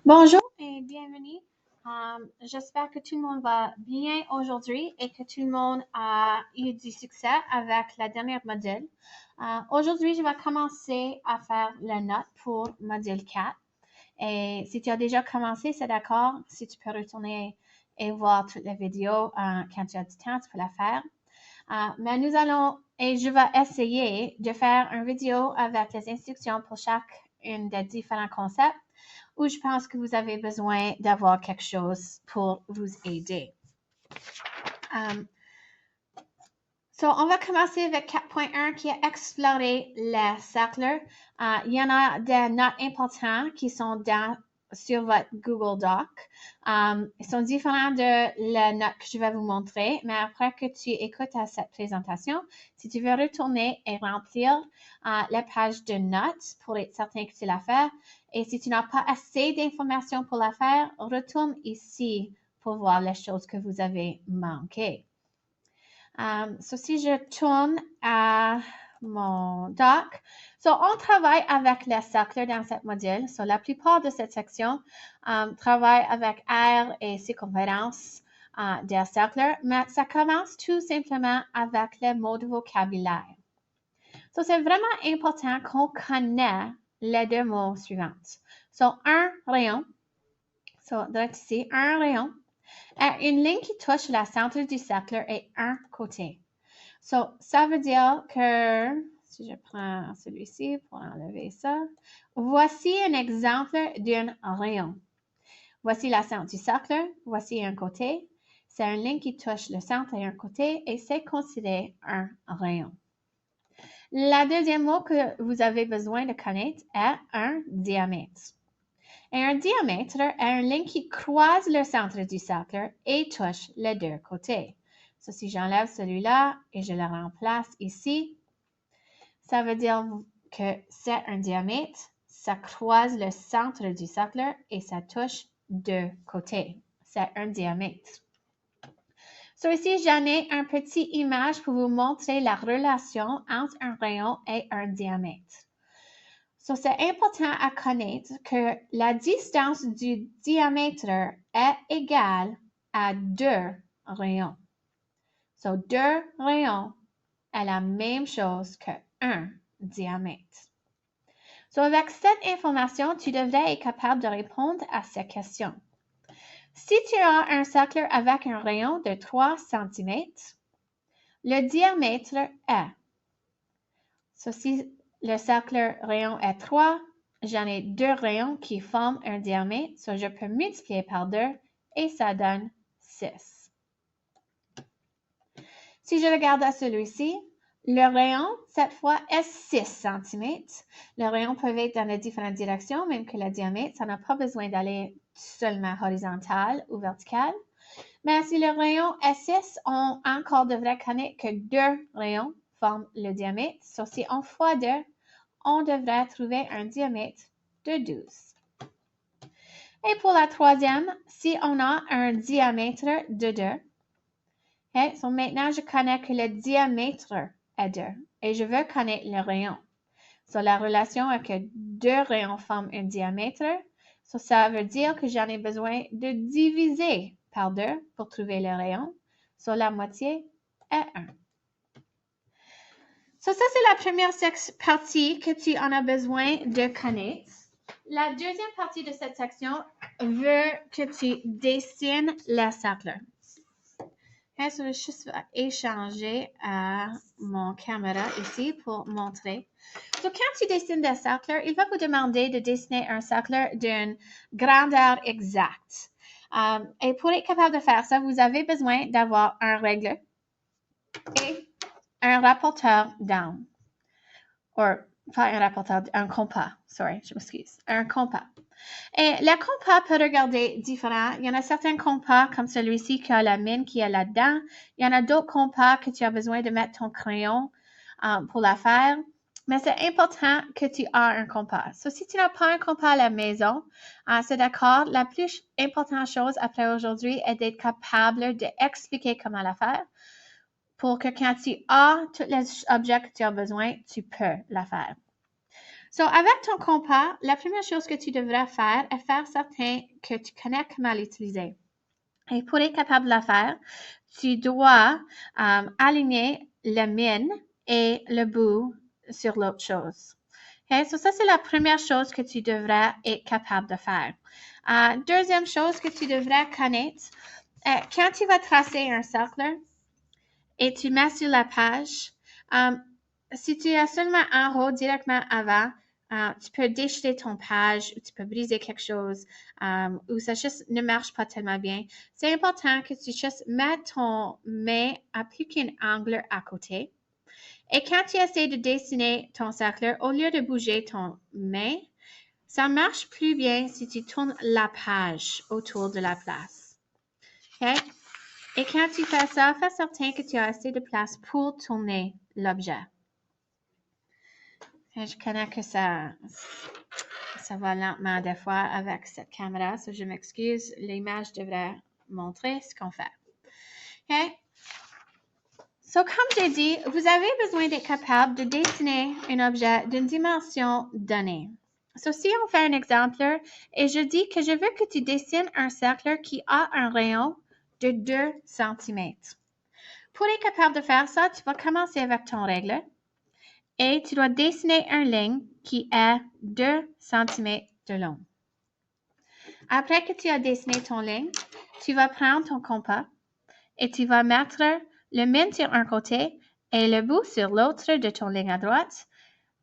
Bonjour et bienvenue. J'espère que tout le monde va bien aujourd'hui et que tout le monde a eu du succès avec la dernière module. Aujourd'hui, je vais commencer à faire la note pour module 4. Et si tu as déjà commencé, c'est d'accord. Si tu peux retourner et voir toutes les vidéos quand tu as du temps, tu peux la faire. Mais je vais essayer de faire une vidéo avec les instructions pour chacun des différents concepts où je pense que vous avez besoin d'avoir quelque chose pour vous aider. On va commencer avec 4.1 qui est explorer les cercles. Il y en a des notes importantes qui sont sur votre Google Doc. Ils sont différents de les notes que je vais vous montrer, mais après que tu écoutes cette présentation, si tu veux retourner et remplir la page de notes pour être certain que tu l'as fait, et si tu n'as pas assez d'informations pour la faire, retourne ici pour voir les choses que vous avez manquées. Si je tourne à mon doc, on travaille avec les cercles dans cette module. La plupart de cette section travaille avec aire et circonférence des cercles, mais ça commence tout simplement avec les mots de vocabulaire. C'est vraiment important qu'on connaisse les deux mots suivants. Un rayon, direct ici, un rayon. Une ligne qui touche le centre du cercle et un côté. Ça veut dire que, si je prends celui-ci pour enlever ça, voici un exemple d'un rayon. Voici le centre du cercle, voici un côté. C'est une ligne qui touche le centre et un côté et c'est considéré un rayon. Le deuxième mot que vous avez besoin de connaître est un diamètre. Et un diamètre est une ligne qui croise le centre du cercle et touche les deux côtés. Si j'enlève celui-là et je le remplace ici, ça veut dire que c'est un diamètre, ça croise le centre du cercle et ça touche deux côtés. C'est un diamètre. Ici, j'en ai une petite image pour vous montrer la relation entre un rayon et un diamètre. C'est important à connaître que la distance du diamètre est égale à 2 rayons. Deux rayons est la même chose que un diamètre. Avec cette information, tu devrais être capable de répondre à ces questions. Si tu as un cercle avec un rayon de 3 cm, le diamètre est. Si le cercle rayon est 3, j'en ai 2 rayons qui forment un diamètre. Je peux multiplier par 2 et ça donne 6. Si je regarde à celui-ci, le rayon, cette fois, est 6 cm. Le rayon peut être dans les différentes directions, même que le diamètre, ça n'a pas besoin d'aller seulement horizontal ou vertical. Mais si le rayon est 6, on encore devrait connaître que 2 rayons forment le diamètre. Si on fois 2, on devrait trouver un diamètre de 12. Et pour la troisième, si on a un diamètre de 2, maintenant je connais que le diamètre est 2 et je veux connaître le rayon. La relation est que 2 rayons forment un diamètre. Ça veut dire que j'en ai besoin de diviser par 2 pour trouver le rayon. La moitié est 1. Ça, c'est la première partie que tu en as besoin de connaître. La deuxième partie de cette section veut que tu dessines le cercle. Je vais juste échanger à mon caméra ici pour montrer. Quand tu dessines des cercles, il va vous demander de dessiner un cercle d'une grandeur exacte. Et pour être capable de faire ça, vous avez besoin d'avoir un règle et un rapporteur d'angle. Un compas. Je m'excuse. Un compas. Et le compas peut regarder différent. Il y en a certains compas comme celui-ci qui a la mine qui est là-dedans. Il y en a d'autres compas que tu as besoin de mettre ton crayon pour la faire. Mais c'est important que tu aies un compas. Si tu n'as pas un compas à la maison, c'est d'accord. La plus importante chose après aujourd'hui est d'être capable d'expliquer comment la faire pour que quand tu as tous les objets que tu as besoin, tu peux la faire. Avec ton compas, la première chose que tu devrais faire est faire certain que tu connais comment l'utiliser. Et pour être capable de la faire, tu dois aligner le mine et le bout sur l'autre chose. Okay? Ça, c'est la première chose que tu devrais être capable de faire. Deuxième chose que tu devrais connaître, quand tu vas tracer un cercle et tu mets sur la page, si tu as seulement un row directement avant, tu peux déchirer ton page ou tu peux briser quelque chose ou ça juste ne marche pas tellement bien. C'est important que tu juste mettes ton main à plus qu'un angle à côté. Et quand tu essaies de dessiner ton cercle, au lieu de bouger ton main, ça marche plus bien si tu tournes la page autour de la place. OK? Et quand tu fais ça, fais certain que tu as assez de place pour tourner l'objet. Je connais que ça va lentement des fois avec cette caméra, je m'excuse. L'image devrait montrer ce qu'on fait. OK? Comme j'ai dit, vous avez besoin d'être capable de dessiner un objet d'une dimension donnée. Si on fait un exemple, et je dis que je veux que tu dessines un cercle qui a un rayon de 2 cm. Pour être capable de faire ça, tu vas commencer avec ton règle et tu dois dessiner une ligne qui est 2 cm de long. Après que tu as dessiné ton ligne, tu vas prendre ton compas et tu vas mettre le mine sur un côté et le bout sur l'autre de ton ligne à droite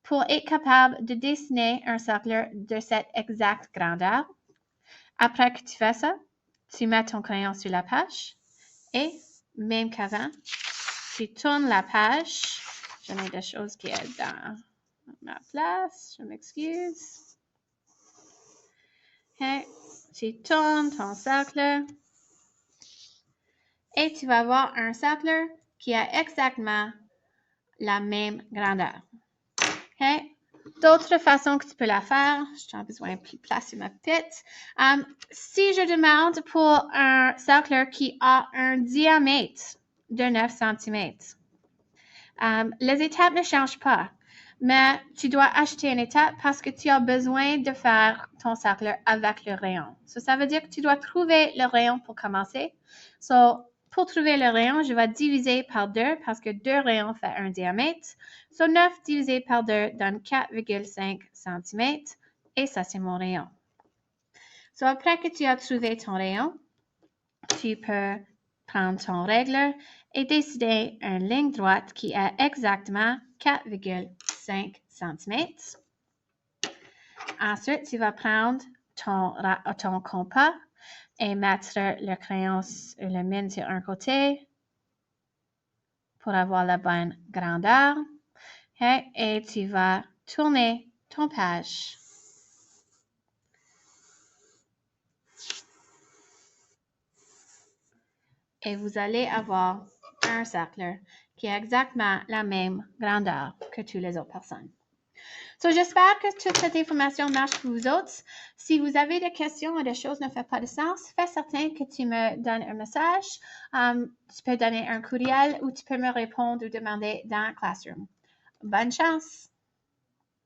pour être capable de dessiner un cercle de cette exacte grandeur. Après que tu fais ça, tu mets ton crayon sur la page et, même qu'avant, tu tournes la page. Je mets des choses qui sont dans ma place. Je m'excuse. Okay. Tu tournes ton cercle et tu vas avoir un cercle qui a exactement la même grandeur. Okay. D'autres façons que tu peux la faire, j'ai besoin de plus de place sur ma tête. Si je demande pour un cercle qui a un diamètre de 9 cm, les étapes ne changent pas, mais tu dois acheter une étape parce que tu as besoin de faire ton cercle avec le rayon. Ça veut dire que tu dois trouver le rayon pour commencer. Pour trouver le rayon, je vais diviser par 2 parce que 2 rayons font un diamètre. 9 divisé par 2 donne 4,5 cm et ça, c'est mon rayon. Après que tu as trouvé ton rayon, tu peux prendre ton règle et décider une ligne droite qui est exactement 4,5 cm. Ensuite, tu vas prendre ton compas et mettre le crayon ou le mine sur un côté pour avoir la bonne grandeur. Okay? Et tu vas tourner ton page. Et vous allez avoir un cercle qui a exactement la même grandeur que toutes les autres personnes. J'espère que toute cette information marche pour vous autres. Si vous avez des questions ou des choses ne font pas de sens, fais certain que tu me donnes un message. Tu peux donner un courriel ou tu peux me répondre ou demander dans Classroom. Bonne chance!